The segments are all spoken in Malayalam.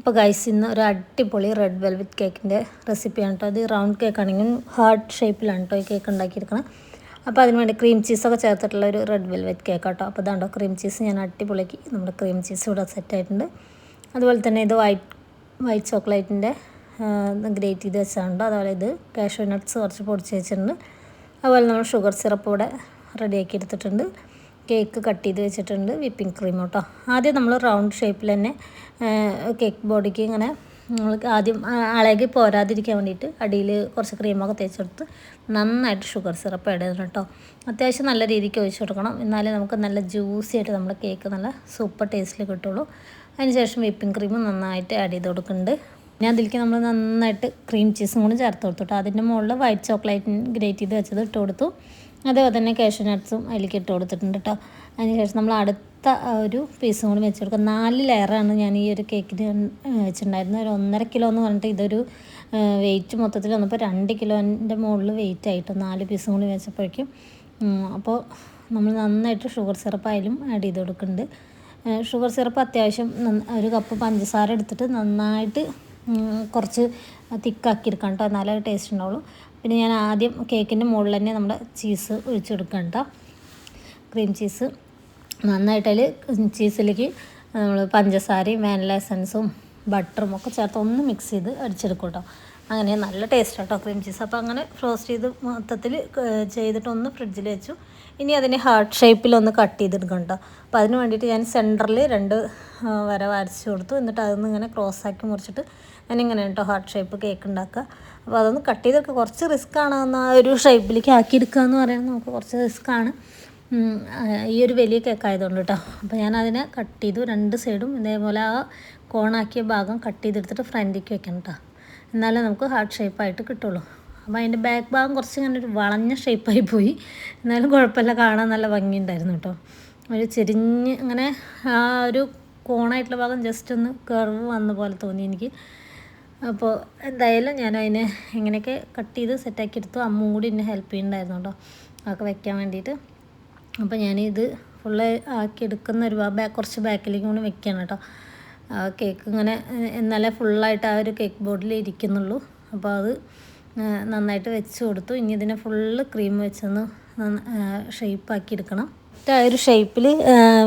അപ്പോൾ ഗൈസ് ഇന്ന് ഒരു അടിപൊളി റെഡ് വെൽവെറ്റ് കേക്കിൻ്റെ റെസിപ്പിയാണ് കേട്ടോ. അത് റൗണ്ട് കേക്ക് ആണെങ്കിൽ ഹാർട്ട് ഷേപ്പിലാണ് കേട്ടോ ഈ കേക്ക് ഉണ്ടാക്കിയെടുക്കണം. അപ്പോൾ അതിന് വേണ്ടി ക്രീം ചീസൊക്കെ ചേർത്തിട്ടുള്ള ഒരു റെഡ് വെൽവെറ്റ് കേക്ക് കേട്ടോ. അപ്പോൾ ഇതാണ്ടോ ക്രീം ചീസ് ഞാൻ അടിപൊളിക്ക് നമ്മുടെ ക്രീം ചീസ് ഇവിടെ സെറ്റായിട്ടുണ്ട്. അതുപോലെ തന്നെ ഇത് വൈറ്റ് ചോക്ലേറ്റിൻ്റെ ഗ്രേറ്റ് ചെയ്ത് വെച്ചാണ്. അതുപോലെ ഇത് കാഷ്യൂ നട്ട്സ് കുറച്ച് പൊടിച്ച് വെച്ചിട്ടുണ്ട്. അതുപോലെ നമ്മൾ ഷുഗർ സിറപ്പ് ഇവിടെ റെഡിയാക്കി എടുത്തിട്ടുണ്ട്. കേക്ക് കട്ട് ചെയ്ത് വെച്ചിട്ടുണ്ട്. വിപ്പിംഗ് ക്രീം കേട്ടോ. ആദ്യം നമ്മൾ റൗണ്ട് ഷേപ്പിൽ തന്നെ കേക്ക് ബോഡിക്ക് ഇങ്ങനെ നമ്മൾക്ക് ആദ്യം അളകി പോരാതിരിക്കാൻ വേണ്ടിയിട്ട് അടിയിൽ കുറച്ച് ക്രീമൊക്കെ തേച്ചെടുത്ത് നന്നായിട്ട് ഷുഗർ സിറപ്പ് ആഡ് ചെയ്തിട്ടുണ്ട് കേട്ടോ. അത്യാവശ്യം നല്ല രീതിക്ക് ഒഴിച്ച് കൊടുക്കണം. എന്നാലേ നമുക്ക് നല്ല ജ്യൂസി ആയിട്ട് നമ്മുടെ കേക്ക് നല്ല സൂപ്പർ ടേസ്റ്റിൽ കിട്ടുള്ളൂ. അതിനുശേഷം വിപ്പിംഗ് ക്രീം നന്നായിട്ട് ആഡ് ചെയ്ത് കൊടുക്കുന്നുണ്ട്. പിന്നെ അതിലേക്ക് നമ്മൾ നന്നായിട്ട് ക്രീം ചീസും കൂടി ചേർത്ത് കൊടുത്തു കേട്ടോ. അതിൻ്റെ മുകളിൽ വൈറ്റ് ചോക്ലേറ്റിന് ഗ്രേറ്റ് ചെയ്ത് വെച്ചത് ഇട്ട് കൊടുത്തു. അതേപോലെ തന്നെ കാഷ്യൂ നട്ട്സും അതിലേക്ക് ഇട്ട് കൊടുത്തിട്ടുണ്ട് കേട്ടോ. അതിനുശേഷം നമ്മൾ അടുത്ത ഒരു പീസും കൂടി വെച്ച് കൊടുക്കുക. 4 ലെയറാണ് ഞാൻ ഈ ഒരു കേക്കിന് വെച്ചിട്ടുണ്ടായിരുന്നത്. ഒരു 1.5 കിലോ എന്ന് പറഞ്ഞിട്ട് ഇതൊരു വെയിറ്റ് മൊത്തത്തിൽ വന്നപ്പോൾ 2 കിലോൻ്റെ മുകളിൽ വെയിറ്റ് ആയിട്ട് 4 പീസും കൂടി വെച്ചപ്പോഴേക്കും. അപ്പോൾ നമ്മൾ നന്നായിട്ട് ഷുഗർ സിറപ്പ് ആയാലും ആഡ് ചെയ്ത് കൊടുക്കുന്നുണ്ട്. ഷുഗർ സിറപ്പ് അത്യാവശ്യം ഒരു കപ്പ് പഞ്ചസാര എടുത്തിട്ട് നന്നായിട്ട് കുറച്ച് തിക്കാക്കി എടുക്കാം കേട്ടോ. എന്നാലേ ടേസ്റ്റ് ഉണ്ടാവുള്ളൂ. പിന്നെ ഞാൻ ആദ്യം കേക്കിൻ്റെ മുകളിൽ തന്നെ നമ്മുടെ ചീസ് ഒഴിച്ചെടുക്കാം കേട്ടോ. ക്രീം ചീസ് നന്നായിട്ട് അതിൽ ചീസിലേക്ക് നമ്മൾ പഞ്ചസാരയും വാനില എസൻസും ബട്ടറും ഒക്കെ ചേർത്ത് ഒന്ന് മിക്സ് ചെയ്ത് അടിച്ചെടുക്കും കേട്ടോ. അങ്ങനെ നല്ല ടേസ്റ്റ് കേട്ടോ ക്രീം ചീസ്. അപ്പോൾ അങ്ങനെ ഫ്രോസ്റ്റ് ചെയ്ത് മൊത്തത്തിൽ ചെയ്തിട്ടൊന്ന് ഫ്രിഡ്ജിൽ വെച്ചു. ഇനി അതിനെ ഹാർട്ട് ഷേപ്പിലൊന്ന് കട്ട് ചെയ്തെടുക്കണം കേട്ടോ. അപ്പോൾ അതിന് വേണ്ടിയിട്ട് ഞാൻ സെൻറ്ററിൽ 2 വര വരച്ച് കൊടുത്തു. എന്നിട്ട് അതൊന്ന് ഇങ്ങനെ ക്രോസാക്കി മുറിച്ചിട്ട് ഞാനിങ്ങനെ കേട്ടോ ഹാർട്ട് ഷേപ്പ് കേക്ക് ഉണ്ടാക്കുക. അപ്പോൾ അതൊന്ന് കട്ട് ചെയ്തെടുക്കുക കുറച്ച് റിസ്ക്കാണ്. ആ ഒരു ഷേപ്പിലേക്ക് ആക്കിയെടുക്കുക എന്ന് പറയുന്നത് നമുക്ക് കുറച്ച് റിസ്ക്കാണ് ഈ ഒരു വലിയ കേക്ക് ആയതുകൊണ്ട് കേട്ടോ. അപ്പോൾ ഞാൻ അതിനെ കട്ട് ചെയ്തു. 2 സൈഡും ഇതേപോലെ ആ കോണാക്കിയ ഭാഗം കട്ട് ചെയ്തെടുത്തിട്ട് ഫ്രണ്ടിലേക്ക് വെക്കണം കേട്ടോ. എന്നാലേ നമുക്ക് ഹാർട്ട് ഷേപ്പായിട്ട് കിട്ടുള്ളൂ. അപ്പോൾ അതിൻ്റെ ബാക്ക് ഭാഗം കുറച്ച് ഇങ്ങനെ ഒരു വളഞ്ഞ ഷേപ്പായി പോയി. എന്നാലും കുഴപ്പമില്ല, കാണാൻ നല്ല ഭംഗിയുണ്ടായിരുന്നു കേട്ടോ. ഒരു ചെരിഞ്ഞ് ഇങ്ങനെ ആ ഒരു കോണായിട്ടുള്ള ഭാഗം ജസ്റ്റ് ഒന്ന് കർവ് വന്ന പോലെ തോന്നി എനിക്ക്. അപ്പോൾ എന്തായാലും ഞാൻ അതിനെ എങ്ങനെയൊക്കെ കട്ട് ചെയ്ത് സെറ്റാക്കി എടുത്തു. അമ്മയും കൂടി എന്നെ ഹെൽപ്പ് ചെയ്യുന്നുണ്ടായിരുന്നു കേട്ടോ അതൊക്കെ വെക്കാൻ വേണ്ടിയിട്ട്. അപ്പോൾ ഞാനിത് ഫുള്ള് ആക്കി എടുക്കുന്ന ഒരു കുറച്ച് ബാക്കിലേക്ക് കൂടി വെക്കുകയാണ് കേട്ടോ. കേക്ക് ഇങ്ങനെ എന്നാലേ ഫുള്ളായിട്ട് ആ ഒരു കേക്ക് ബോർഡിൽ ഇരിക്കുന്നുള്ളൂ. അപ്പോൾ അത് നന്നായിട്ട് വെച്ച് കൊടുത്തു. ഇനി ഇതിനെ ഫുള്ള് ക്രീം വെച്ചൊന്ന് ഷേപ്പാക്കി എടുക്കണം. ആ ഒരു ഷേപ്പിൽ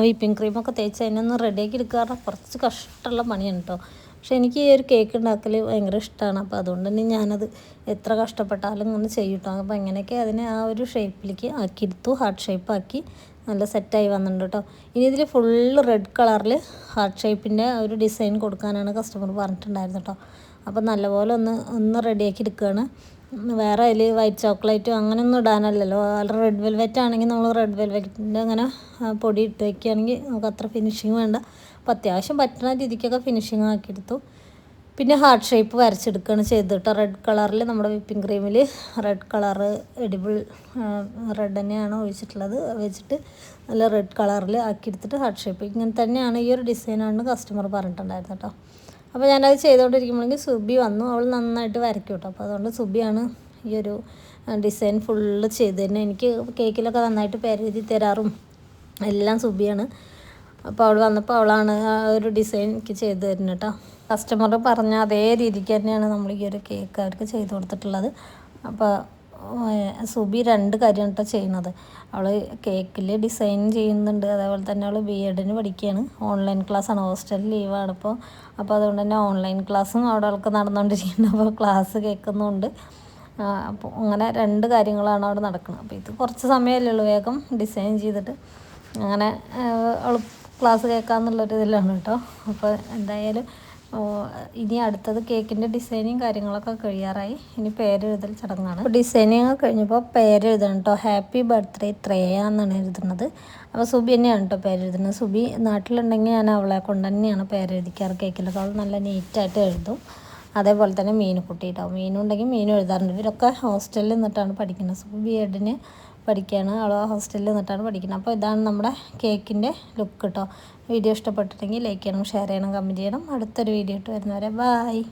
വിപ്പിംഗ് ക്രീമൊക്കെ തേച്ച് അതിനൊന്ന് റെഡിയാക്കി എടുക്കാറ് കുറച്ച് കഷ്ടമുള്ള പണിയാണ് കേട്ടോ. പക്ഷെ എനിക്ക് ഈ ഒരു കേക്ക് ഉണ്ടാക്കൽ ഭയങ്കര ഇഷ്ടമാണ്. അപ്പോൾ അതുകൊണ്ട് തന്നെ ഞാനത് എത്ര കഷ്ടപ്പെട്ടാലും ഇങ്ങനെ ചെയ്യും കേട്ടോ. അപ്പോൾ എങ്ങനെയൊക്കെ അതിനെ ആ ഒരു ഷേപ്പിലേക്ക് ആക്കിയെടുത്തു. ഹാർട്ട് ഷേപ്പാക്കി നല്ല സെറ്റായി വന്നിട്ടുണ്ട് കേട്ടോ. ഇനി ഇതിൽ ഫുള്ള് റെഡ് കളറിൽ ഹാർട്ട് ഷേപ്പിൻ്റെ ഒരു ഡിസൈൻ കൊടുക്കാനാണ് കസ്റ്റമർ പറഞ്ഞിട്ടുണ്ടായിരുന്നു കേട്ടോ. അപ്പോൾ നല്ലപോലെ ഒന്ന് റെഡിയാക്കി എടുക്കുകയാണ്. വേറെ അതിൽ വൈറ്റ് ചോക്ലേറ്റും അങ്ങനെയൊന്നും ഇടാനല്ലല്ലോ. റെഡ് വെൽവെറ്റ് ആണെങ്കിൽ നമ്മൾ റെഡ് വെൽവെറ്റിൻ്റെ അങ്ങനെ പൊടി ഇട്ട് വയ്ക്കുകയാണെങ്കിൽ നമുക്ക് അത്ര ഫിനിഷിങ് വേണ്ട. അപ്പോൾ അത്യാവശ്യം പറ്റുന്ന രീതിക്കൊക്കെ ഫിനിഷിങ് ആക്കിയെടുത്തു. പിന്നെ ഹാർട്ട് ഷേപ്പ് വരച്ചെടുക്കുകയാണ് ചെയ്തിട്ട് റെഡ് കളറിൽ നമ്മുടെ വിപ്പിംഗ് ക്രീമിൽ റെഡ് കളറ് എഡിബിൾ റെഡ് തന്നെയാണ് ഒഴിച്ചിട്ടുള്ളത്. വെച്ചിട്ട് നല്ല റെഡ് കളറിൽ ആക്കിയെടുത്തിട്ട് ഹാർട്ട് ഷേപ്പ് ഇങ്ങനെ തന്നെയാണ് ഈ ഒരു ഡിസൈനാണ് കസ്റ്റമർ പറഞ്ഞിട്ടുണ്ടായിരുന്നു കേട്ടോ. അപ്പോൾ ഞാനത് ചെയ്തുകൊണ്ടിരിക്കുമ്പോഴെങ്കിൽ സുബി വന്നു. അവൾ നന്നായിട്ട് വരയ്ക്കും കേട്ടോ. അപ്പോൾ അതുകൊണ്ട് സുബിയാണ് ഈ ഒരു ഡിസൈൻ ഫുള്ള് ചെയ്ത് തന്നെ. എനിക്ക് കേക്കിലൊക്കെ നന്നായിട്ട് പേരെഴുതി തരാറും എല്ലാം സുബിയാണ്. അപ്പോൾ അവൾ വന്നപ്പോൾ അവളാണ് ആ ഒരു ഡിസൈൻ എനിക്ക് ചെയ്ത് തരുന്നത് കേട്ടോ. കസ്റ്റമർ പറഞ്ഞ അതേ രീതിക്ക് തന്നെയാണ് നമ്മൾ ഈ ഒരു കേക്ക് അവർക്ക് ചെയ്ത് കൊടുത്തിട്ടുള്ളത്. അപ്പോൾ സുബി 2 കാര്യമാണ് കേട്ടോ ചെയ്യുന്നത്. അവൾ കേക്കിൽ ഡിസൈൻ ചെയ്യുന്നുണ്ട്. അതേപോലെ തന്നെ അവൾ B.Ed പഠിക്കുകയാണ്. ഓൺലൈൻ ക്ലാസ്സാണ്, ഹോസ്റ്റലിൽ ലീവാണ് ഇപ്പോൾ. അപ്പോൾ അതുകൊണ്ട് തന്നെ ഓൺലൈൻ ക്ലാസ്സും അവിടെ അവൾക്ക് നടന്നുകൊണ്ടിരിക്കുന്നുണ്ട്. അപ്പോൾ ക്ലാസ് കേൾക്കുന്നുണ്ട്. അപ്പോൾ അങ്ങനെ 2 കാര്യങ്ങളാണ് അവിടെ നടക്കുന്നത്. അപ്പോൾ ഇത് കുറച്ച് സമയമല്ലേ ഉള്ളൂ, വേഗം ഡിസൈൻ ചെയ്തിട്ട് അങ്ങനെ അവൾ ക്ലാസ് കേൾക്കാമെന്നുള്ളൊരു ഇതിലാണ് കേട്ടോ. അപ്പോൾ എന്തായാലും ഇനി അടുത്തത് കേക്കിൻ്റെ ഡിസൈനിങ് കാര്യങ്ങളൊക്കെ കഴിയാറായി. ഇനി പേരെഴുതൽ ചടങ്ങാണ്. അപ്പോൾ ഡിസൈനിങ് കഴിഞ്ഞപ്പോൾ പേരെഴുതണം കേട്ടോ. ഹാപ്പി ബർത്ത്ഡേ ശ്രേയ എന്നാണ് എഴുതുന്നത്. അപ്പോൾ സുബി തന്നെയാണ് കേട്ടോ പേരെഴുതുന്നത്. സുബി നാട്ടിലുണ്ടെങ്കിൽ ഞാൻ അവളെ കൊണ്ട് തന്നെയാണ് പേരെഴുതിക്കാറ് കേക്കിലൊക്കെ. അവൾ നല്ല നീറ്റായിട്ട് എഴുതും. അതേപോലെ തന്നെ മീനുക്കുട്ടി കേട്ടോ. മീനുണ്ടെങ്കിൽ മീനും എഴുതാറുണ്ട്. ഇവരൊക്കെ ഹോസ്റ്റലിൽ നിന്നിട്ടാണ് പഠിക്കുന്നത്. സുബി B.Ed പഠിക്കുകയാണ്. അവൾ ഹോസ്റ്റലിൽ നിന്നിട്ടാണ് പഠിക്കുന്നത്. അപ്പോൾ ഇതാണ് നമ്മുടെ കേക്കിൻ്റെ ലുക്ക് കേട്ടോ. വീഡിയോ ഇഷ്ടപ്പെട്ടിട്ടുണ്ടെങ്കിൽ ലൈക്ക് ചെയ്യണം, ഷെയർ ചെയ്യണം, കമൻറ്റ് ചെയ്യണം. അടുത്തൊരു വീഡിയോ ഇട്ട് വരുന്നവരെ ബായ്.